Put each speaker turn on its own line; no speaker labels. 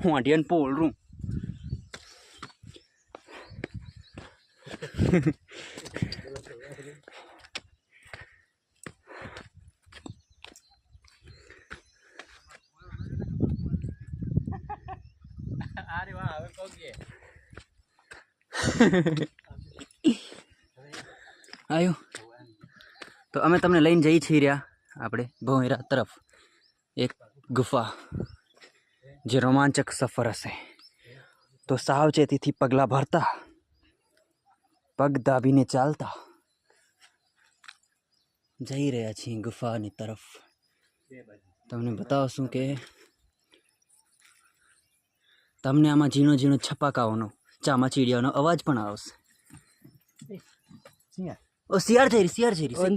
હોંડિયન પોલરું આયો તો અમે તમને લઈને જઈ છીએ રહ્યા આપણે ભોંયરા તરફ એક ગુફા જે રોમાંચક સફર હશે તો સાવચેતીથી પગલાં ભરતા પગ દાબીને ચાલતા જઈ રહ્યા છીએ ગુફાની તરફ તમને બતાવશું કે તમને આમાં ઝીણો ઝીણો છપાકાઓનો ચામાચીડિયાનો અવાજ પણ આવશે ઓ શિયાળ થઈ રહી